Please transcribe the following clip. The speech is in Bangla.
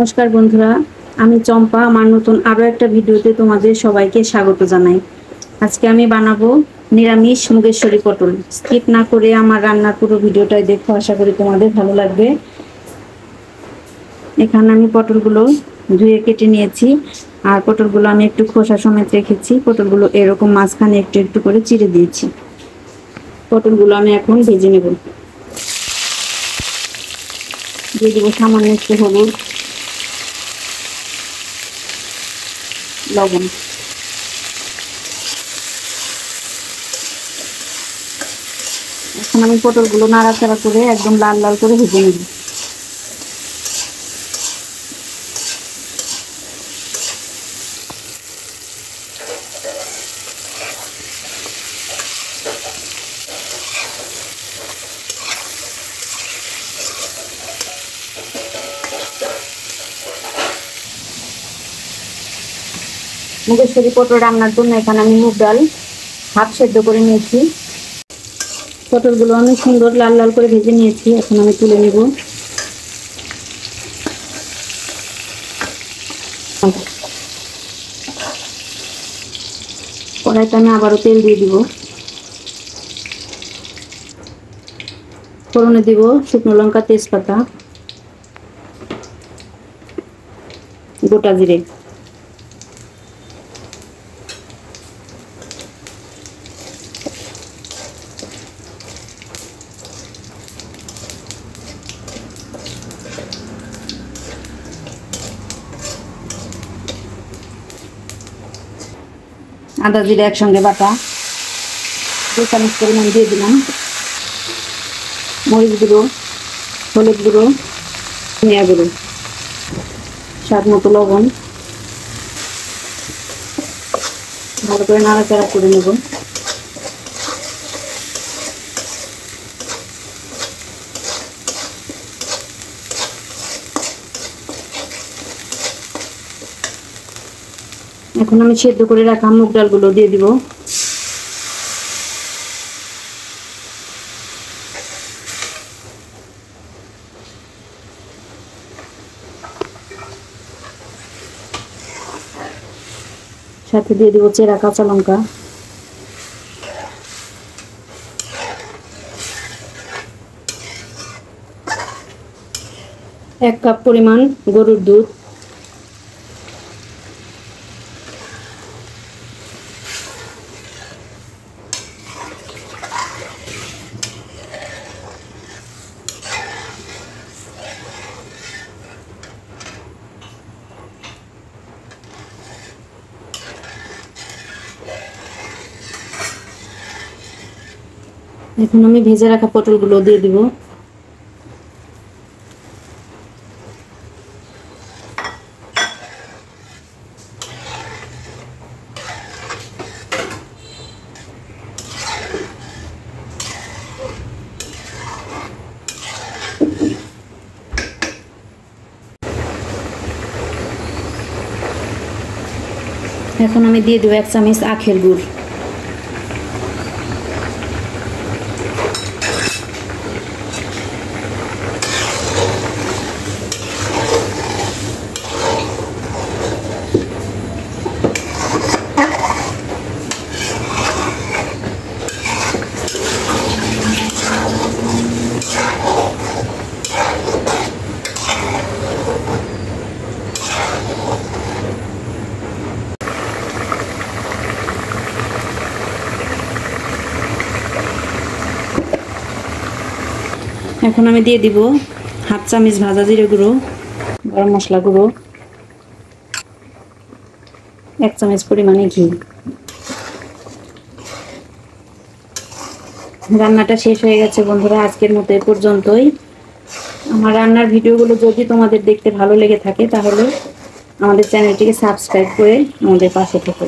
নমস্কার বন্ধুরা, আমি চম্পা। আমার নতুন আরো একটা ভিডিওতে তোমাদের সবাইকে স্বাগত জানাই। আজকে আমি বানাবো নিরামিষ মুগেশ্বরী পটল। স্কিপ না করে আমার রান্নার পুরো ভিডিওটাই দেখো, আশা করি তোমাদের ভালো লাগবে। এখানে আমি পটলগুলো ধুয়ে কেটে নিয়েছি, আর পটলগুলো আমি একটু খোসা সমেত রেখেছি। পটলগুলো এরকম মাঝখানে একটু একটু করে চিড়ে দিয়েছি। পটলগুলো আমি এখন ভেজে নেব। দিয়ে দেবো সামান্য একটু হলুদ, লবণ। এখন আমি পটলগুলো নাড়াচাড়া করে একদম লাল লাল করে ভেজে নেব। মুগেশ্বরী পটল রান্নার জন্য এখানে আমি মুগ ডাল হাফ সেদ্ধ করে নিয়েছি। পটলগুলো আমি সুন্দর লাল লাল করে ভেজে নিয়েছি, এখন আমি তুলে নেব। কড়াইতে আমি আবারও তেল দিয়ে দিব। ফোড়নে দিব শুকনো লঙ্কা, তেজপাতা, গোটা জিরে। আদা জিরে একসঙ্গে বাটা 2 চামচ পরিমাণ দিয়ে দিলাম। মরিচ গুঁড়ো, হলুদ গুঁড়ো, ধনিয়া গুঁড়ো, স্বাদ মতো লবণ। ভালো করে নাড়াচাড়া করে নেব। এখন আমি সেদ্ধ করে রাখা মুগ ডালগুলো দিয়ে দিব। সাথে দিয়ে দিব চেরা কাঁচা লঙ্কা, এক কাপ পরিমাণ গরুর দুধ, এখন আমি ভেজে রাখা পটলগুলো দিয়ে দিব। এখন আমি দিয়ে দেব 1 চামচ আখের গুড়। এখন আমি দিয়ে দিব হাফ চামচ ভাজা জিরে গুঁড়ো, গরম মশলা গুঁড়ো, 1 চামচ পরিমাণে ঘি। রান্নাটা শেষ হয়ে গেছে বন্ধুরা। আজকের মতো এ পর্যন্তই। আমার রান্নার ভিডিওগুলো যদি তোমাদের দেখতে ভালো লেগে থাকে তাহলে আমাদের চ্যানেলটিকে সাবস্ক্রাইব করে আমাদের পাশে থেকো।